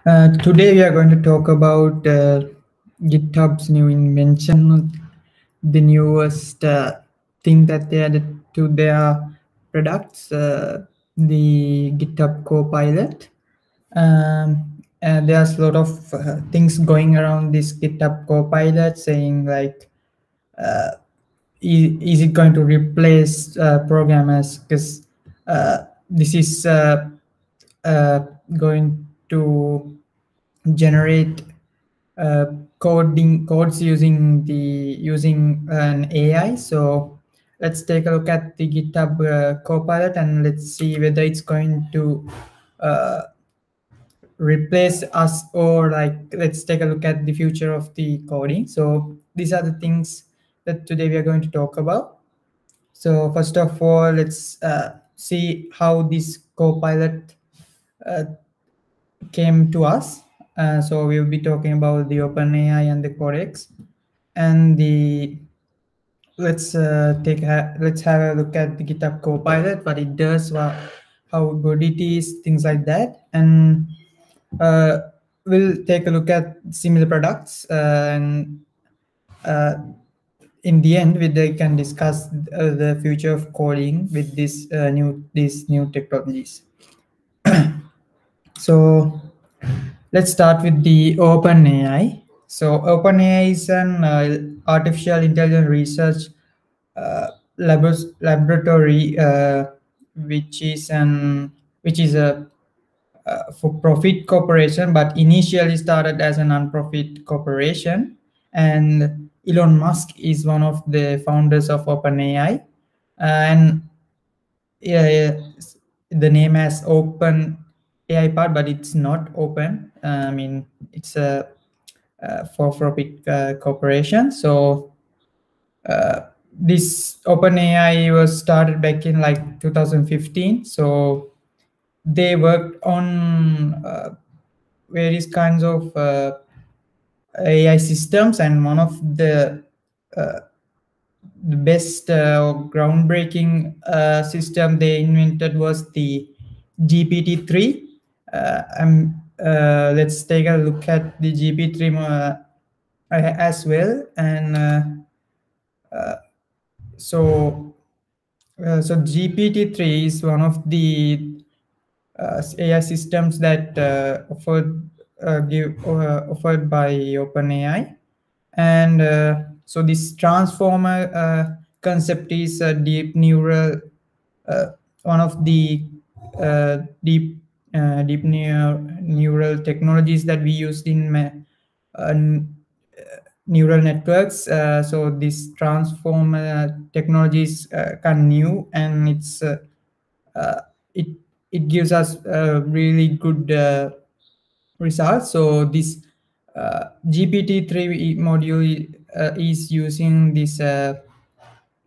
Today we are going to talk about GitHub's new invention, the newest thing that they added to their products, the GitHub Copilot. And there's a lot of things going around this GitHub Copilot, saying like, is it going to replace programmers? Because this is going to generate codes using an AI. So let's take a look at the GitHub Copilot and let's see whether it's going to replace us, or like, let's take a look at the future of the coding. So these are the things that today we are going to talk about. So first of all, let's see how this Copilot came to us. So we'll be talking about the OpenAI and the Codex, and the let's have a look at the GitHub Copilot, what it does, how good it is, things like that, and we'll take a look at similar products, and in the end, we can discuss the future of coding with these new technologies. So let's start with the OpenAI. So OpenAI is an artificial intelligence research laboratory, which is a for-profit corporation, but initially started as a non-profit corporation. And Elon Musk is one of the founders of OpenAI, and yeah, the name has Open AI part, but it's not open. I mean, it's a for-profit corporation. So this OpenAI was started back in like 2015. So they worked on various kinds of AI systems, and one of the best groundbreaking system they invented was the GPT-3. Let's take a look at the GPT-3 as well. And so GPT-3 is one of the AI systems that offered by OpenAI. And so this transformer concept is a deep neural, one of the deep neural technologies that we used in neural networks. So this transformer technology is kind of new, and it gives us really good results. So this GPT-3 module is using this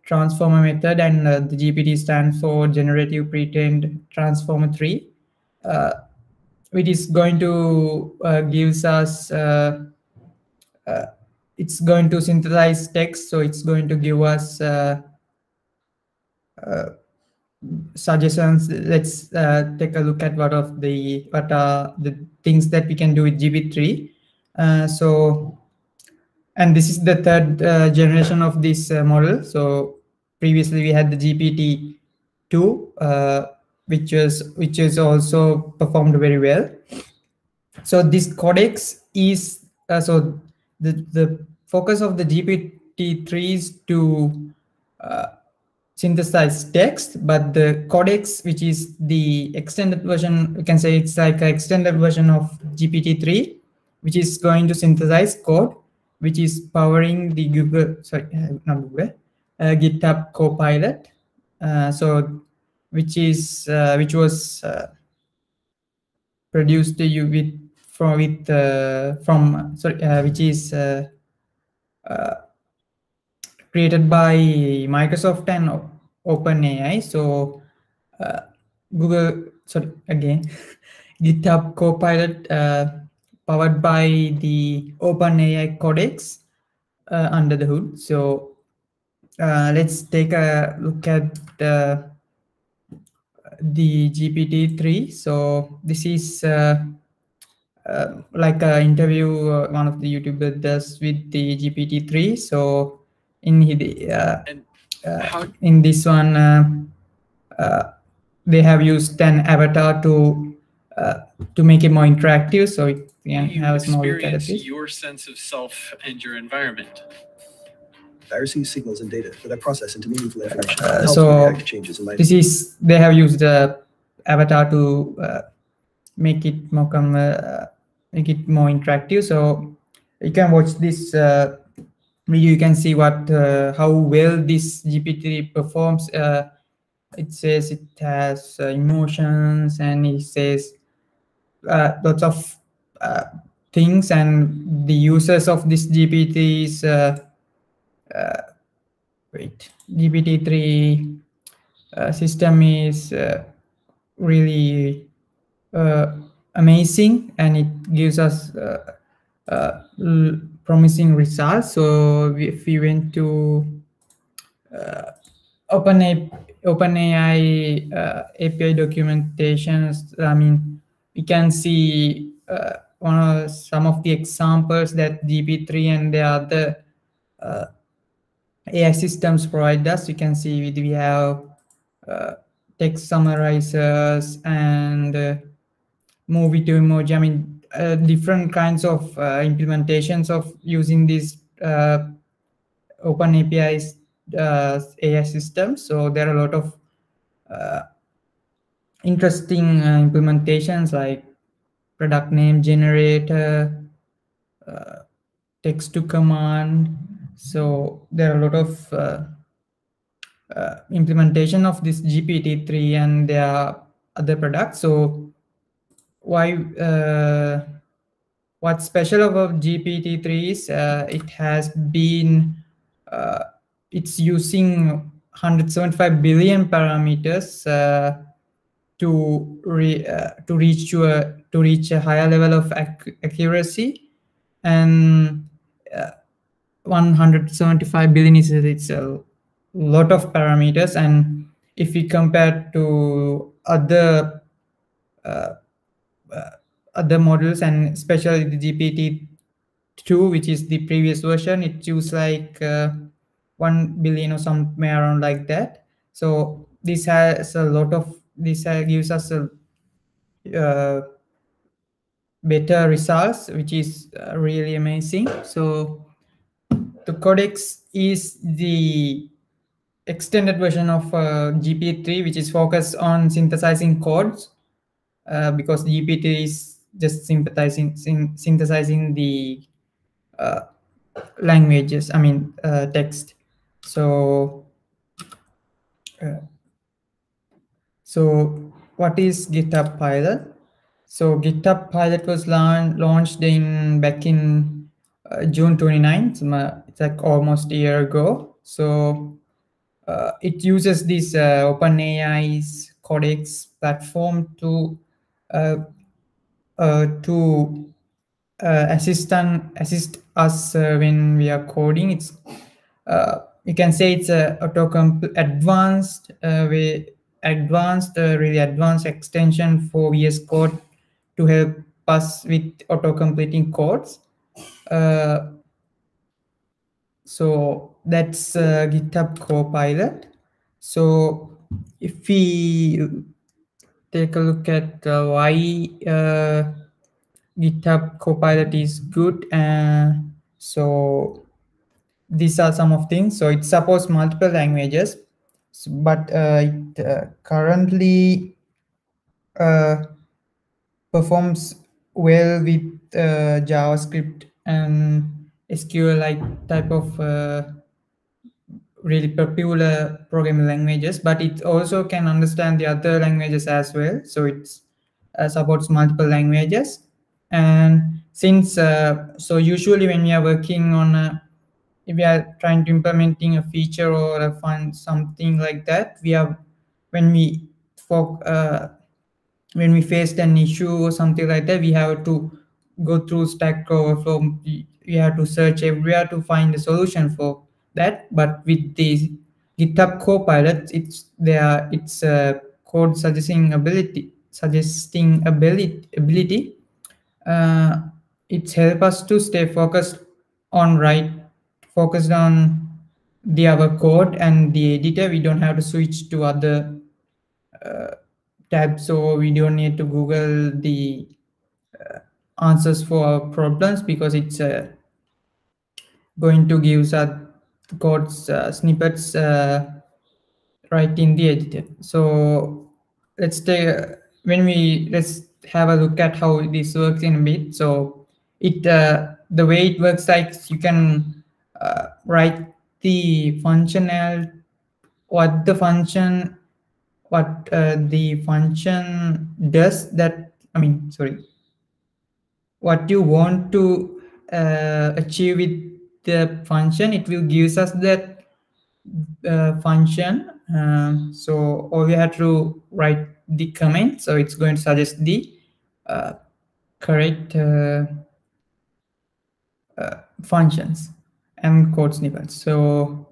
transformer method, and the GPT stands for Generative Pre-trained Transformer 3. It is going to gives us it's going to synthesize text, so it's going to give us suggestions. Let's take a look at what are the things that we can do with GPT-3. And this is the third generation of this model. So previously we had the GPT-2, which is also performed very well. So this codex is so the focus of the GPT-3 is to synthesize text, but the codex, which is the extended version, you can say it's like an extended version of GPT-3, which is going to synthesize code, which is powering the GitHub Copilot. Which was produced which is created by Microsoft and OpenAI. So GitHub Copilot powered by the OpenAI codex under the hood. So let's take a look at the GPT-3. So this is like an interview one of the YouTubers does with the GPT-3. So in in this one, they have used an avatar to make it more interactive, so it can have a small look at it. Your sense of self and your environment. I receive signals and data that I process into meaningful information. So this is, they have used the avatar to make it more interactive. So you can watch this video. You can see what how well this GPT performs. It says it has emotions, and it says lots of things, and the users of this GPT is GPT-3 system is really amazing, and it gives us promising results. So if we went to OpenAI API documentations, I mean, we can see some of the examples that GPT-3 and the other AI systems provide us. You can see we have text summarizers and movie to emoji. I mean, different kinds of implementations of using these OpenAPI's AI systems. So there are a lot of interesting implementations like product name generator, text to command. So there are a lot of implementation of this GPT-3 and their other products. So what's special about GPT-3 is it has been it's using 175 billion parameters to reach a higher level of accuracy, and 175 billion is it's a lot of parameters. And if we compare to other models, and especially the GPT-2, which is the previous version, it used like 1 billion or somewhere around like that. So this has a lot of, this gives us a better results, which is really amazing. So the Codex is the extended version of GPT-3, which is focused on synthesizing codes, because GPT is just synthesizing the languages, I mean text. So what is GitHub Pilot? So GitHub Pilot was launched back in June 29th. It's like almost a year ago. So it uses this OpenAI's Codex platform to assist us when we are coding. It's you can say it's a really advanced extension for VS Code to help us with auto-completing codes. So that's GitHub Copilot. So if we take a look at why GitHub Copilot is good, so these are some of things. So it supports multiple languages, but it currently performs well with JavaScript and SQL-like type of really popular programming languages, but it also can understand the other languages as well. So it supports multiple languages. And since so usually when we are working on if we are trying to implementing a feature or find something like that, when we faced an issue or something like that, we have to go through Stack Overflow. We have to search everywhere to find a solution for that. But with the GitHub Copilot, it's code suggesting ability it's help us to stay focused on the our code and the editor. We don't have to switch to other tabs, so we don't need to Google the answers for our problems, because it's going to give us code snippets right in the editor. So let's have a look at how this works in a bit. So the way it works, like you can write the functional what the function does, that what you want to achieve with the function. It will give us that function. So all we have to write the comment, so it's going to suggest the correct functions and code snippets. So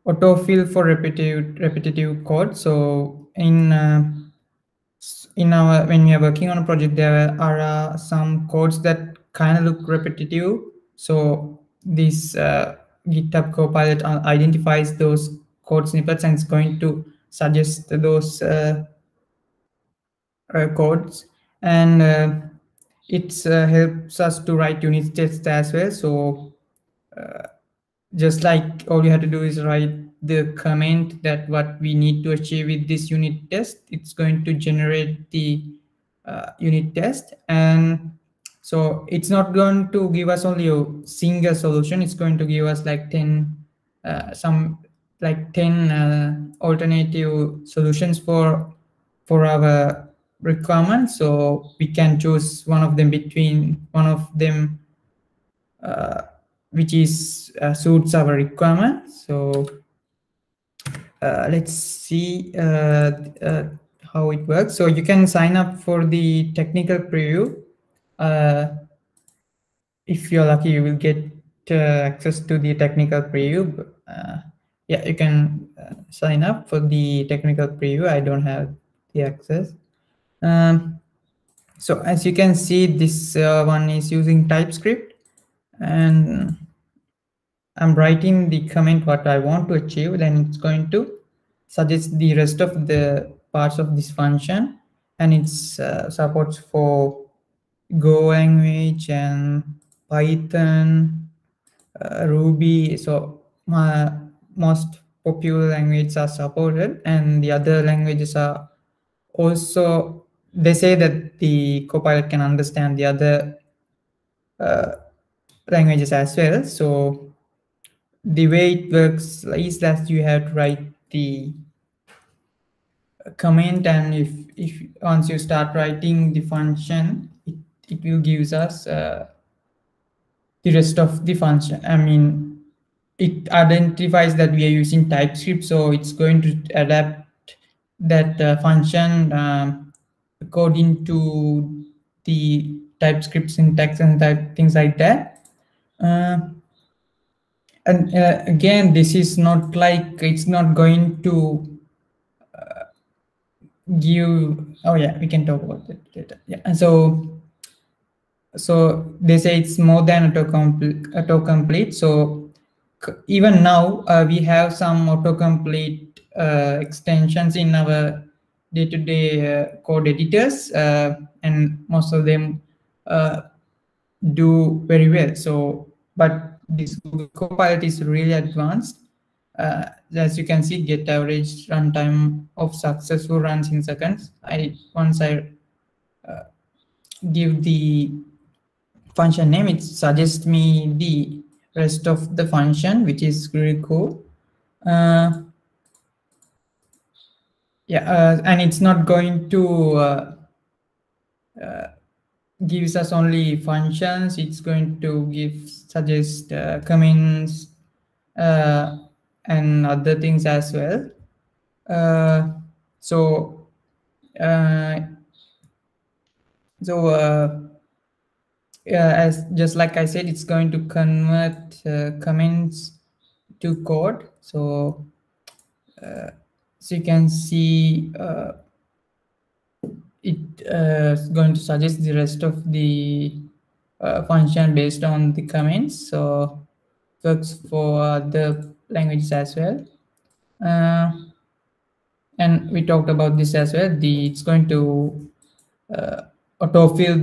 autofill for repetitive code. So in our, when we are working on a project, there are some codes that kind of look repetitive. So this GitHub Copilot identifies those code snippets and it's going to suggest those codes, and it helps us to write unit tests as well. So just like all you have to do is write the comment that what we need to achieve with this unit test, it's going to generate the unit test. And so it's not going to give us only a single solution, it's going to give us like 10 alternative solutions for our requirements. So we can choose one of them which is suits our requirement. So let's see how it works. So you can sign up for the technical preview. If you're lucky, you will get access to the technical preview. Yeah, you can sign up for the technical preview. I don't have the access. So as you can see, this one is using TypeScript, and I'm writing the comment what I want to achieve, then it's going to suggest the rest of the parts of this function, and it's supports for Go language and Python, Ruby. So most popular languages are supported, and the other languages are also, they say that the Copilot can understand the other languages as well. So the way it works is that you have to write the comment, and if once you start writing the function, it will gives us the rest of the function. It identifies that we are using TypeScript, so it's going to adapt that function according to the TypeScript syntax and things like that. And again, this is not like, it's not going to give, oh yeah, we can talk about that later. Yeah, and so they say it's more than autocomplete. So even now we have some autocomplete extensions in our day-to-day code editors, and most of them do very well. So but this Google Copilot is really advanced. As you can see, get average runtime of successful runs in seconds. Once I give the function name, it suggests me the rest of the function, which is really cool. And it's not going to gives us only functions. It's going to suggest comments and other things as well. As just like I said, it's going to convert comments to code. So you can see is going to suggest the rest of the function based on the comments. So works for the languages as well. And we talked about this as well. It's going to autofill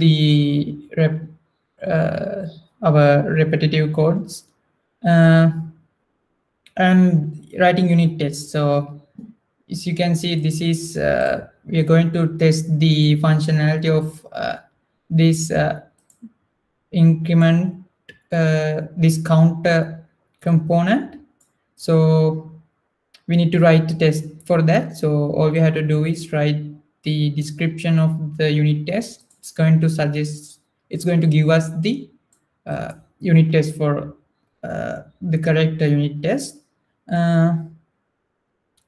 our repetitive codes and writing unit tests. So as you can see, this is we are going to test the functionality of this increment, this counter component. So we need to write the test for that. So all we have to do is write the description of the unit test. It's going to give us the unit test for the correct unit test. And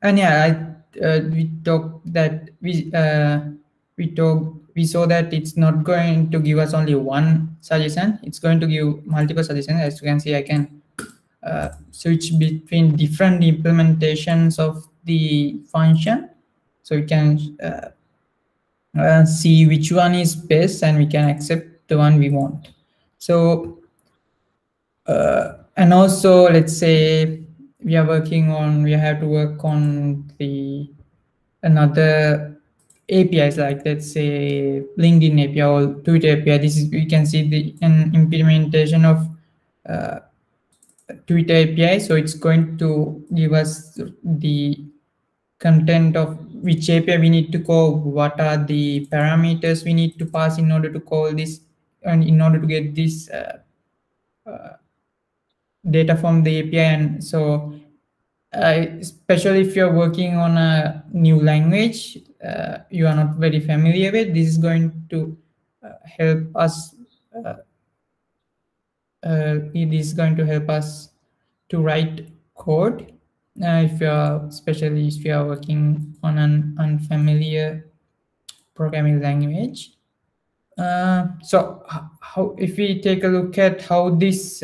yeah, we talked that we saw that it's not going to give us only one suggestion. It's going to give multiple suggestions. As you can see, I can switch between different implementations of the function, so we can see which one is best, and we can accept the one we want. So and also, let's say we have to work on the another APIs, like let's say LinkedIn API or Twitter API. This is, we can see an implementation of Twitter API. So it's going to give us the content of which API we need to call, what are the parameters we need to pass in order to call this, and in order to get this data from the API. And so especially if you're working on a new language you are not very familiar with, this is going to help us it is going to help us to write code especially if you are working on an unfamiliar programming language. So how, if we take a look at how this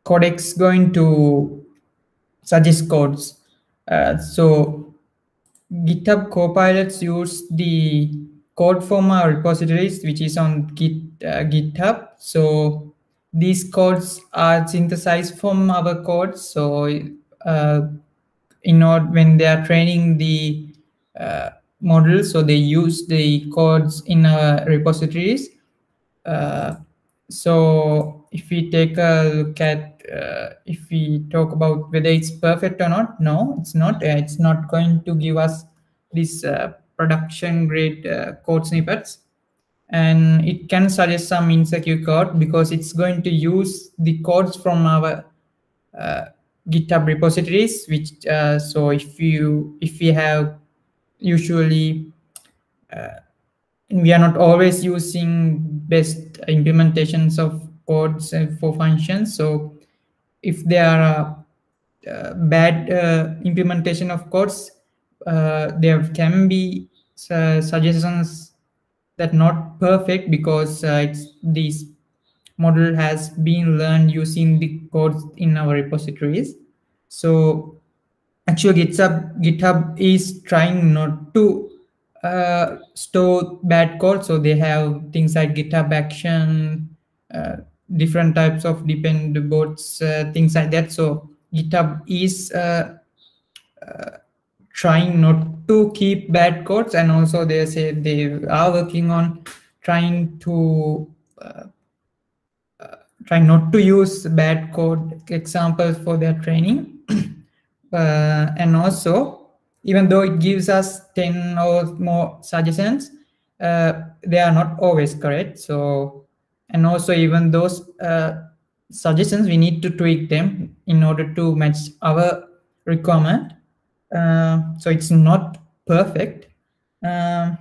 codex going to suggest codes, so GitHub Copilots use the code from our repositories, which is on GitHub. So these codes are synthesized from our codes. So when they are training the model, so they use the codes in our repositories. So if we take a look at if we talk about whether it's perfect or not, no, it's not. It's not going to give us this production grade code snippets, and it can suggest some insecure code because it's going to use the codes from our GitHub repositories, which so if we have usually we are not always using best implementations of codes for functions. So if there are bad implementation of codes, there can be suggestions that not perfect because this model has been learned using the codes in our repositories. So actually GitHub is trying not to store bad code. So they have things like GitHub Action, different types of depend bots, things like that. So GitHub is trying not to keep bad codes, and also they say they are working on trying not to use bad code examples for their training. And also, even though it gives us 10 or more suggestions, they are not always correct. So, and also even those suggestions, we need to tweak them in order to match our requirement. So it's not perfect. So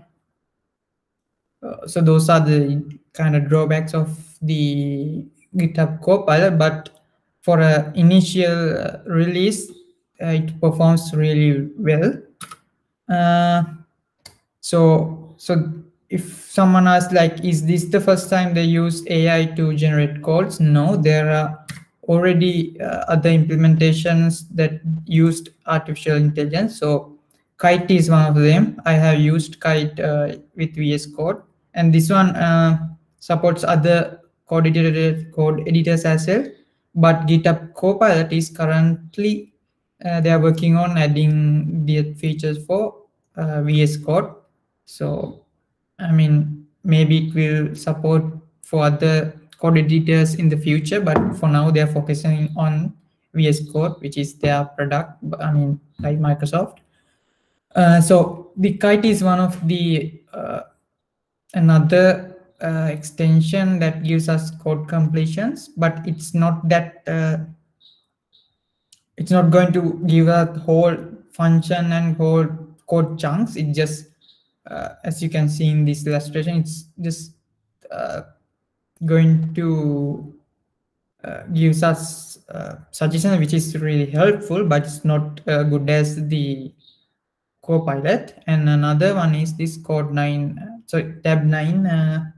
those are the kind of drawbacks of the GitHub Copilot, but for an initial release, it performs really well. So if someone asks, like, is this the first time they use AI to generate codes? No, there are already other implementations that used artificial intelligence. So Kite is one of them. I have used Kite with VS Code, and this one supports other code editors as well. But GitHub Copilot is currently they are working on adding the features for VS Code. So, I mean, maybe it will support for other code editors in the future, but for now they are focusing on VS Code, which is their product. I mean, like Microsoft. So the Kite is one of the another extension that gives us code completions, but it's not that it's not going to give a whole function and whole code chunks. It just as you can see in this illustration, it's just going to gives us suggestion, which is really helpful, but it's not good as the Copilot. And another one is this code 9, sorry, tab 9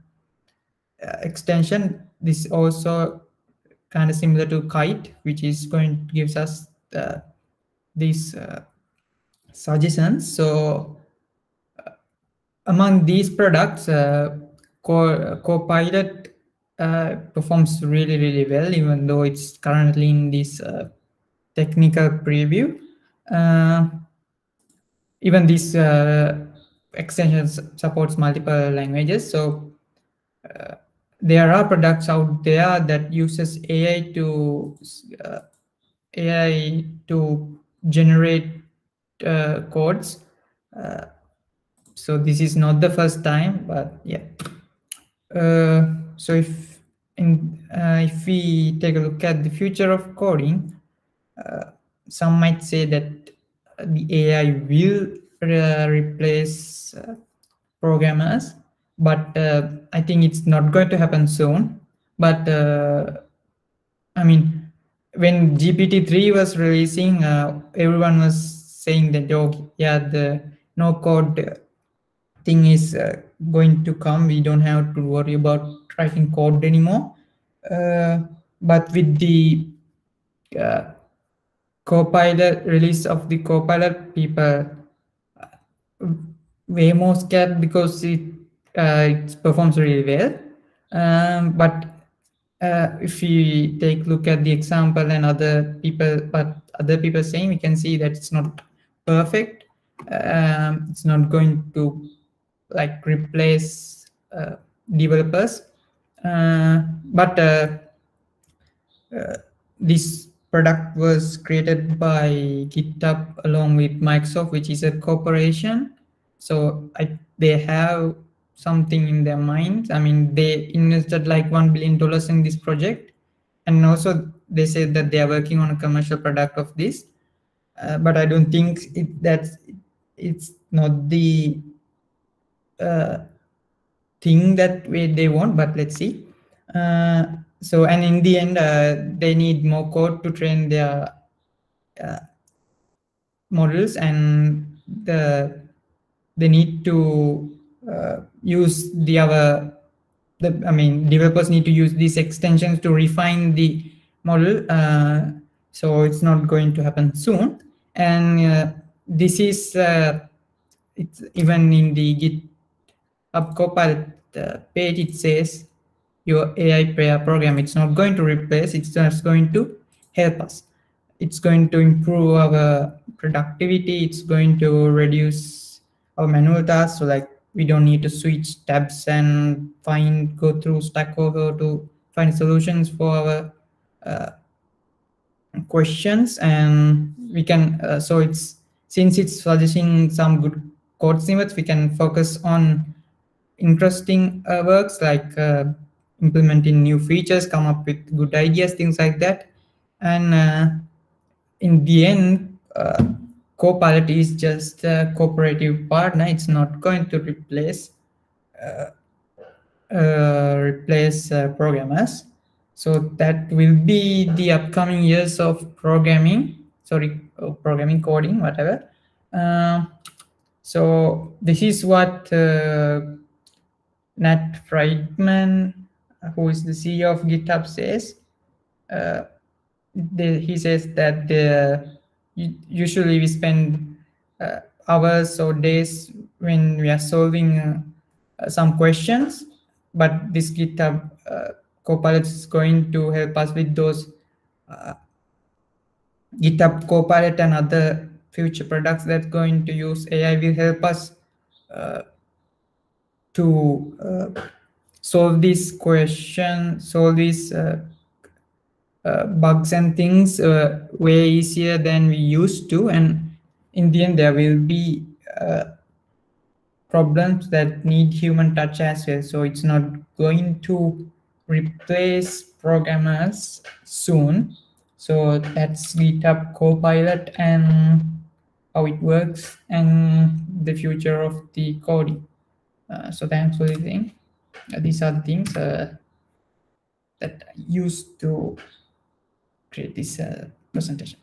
extension. This also kind of similar to Kite, which is going to gives us these suggestions. So among these products, Copilot performs really well, even though it's currently in this technical preview. Even this extension supports multiple languages. So there are products out there that uses AI to generate codes. So this is not the first time, but yeah. So if we take a look at the future of coding, some might say that the AI will replace programmers, but I think it's not going to happen soon. But I mean, when GPT-3 was releasing, everyone was saying that, oh, yeah, the no code thing is going to come. We don't have to worry about writing code anymore. But with the Copilot release of the Copilot, people way more scared because it performs really well. But if we take a look at the example and other people saying, we can see that it's not perfect. It's not going to like replace developers, but this product was created by GitHub along with Microsoft, which is a corporation. So they have something in their minds. I mean, they invested like $1 billion in this project, and also they said that they are working on a commercial product of this. But I don't think it's not the thing that way they want. But let's see. So, and in the end, they need more code to train their models, and they need to use developers need to use these extensions to refine the model. So it's not going to happen soon. And this is it's even in the GitHub Copilot page, it says your AI prayer program. It's not going to replace, it's just going to help us. It's going to improve our productivity. It's going to reduce our manual tasks. So like we don't need to switch tabs and go through Stack Overflow to find solutions for our questions. And we can, so since it's suggesting some good code snippets, we can focus on interesting works like implementing new features, come up with good ideas, things like that. And in the end, Copilot is just a cooperative partner. It's not going to replace programmers. So that will be the upcoming years of programming, coding, whatever. So this is what Nat Friedman, who is the CEO of GitHub, says. He says that usually we spend hours or days when we are solving some questions, but this GitHub Copilot is going to help us with those. GitHub Copilot and other future products that's going to use AI will help us to solve this question, solve these bugs and things way easier than we used to. And in the end, there will be problems that need human touch as well. So it's not going to replace programmers soon. So that's GitHub Copilot and how it works and the future of the coding. So thanks for listening. These are the things that I used to create this presentation.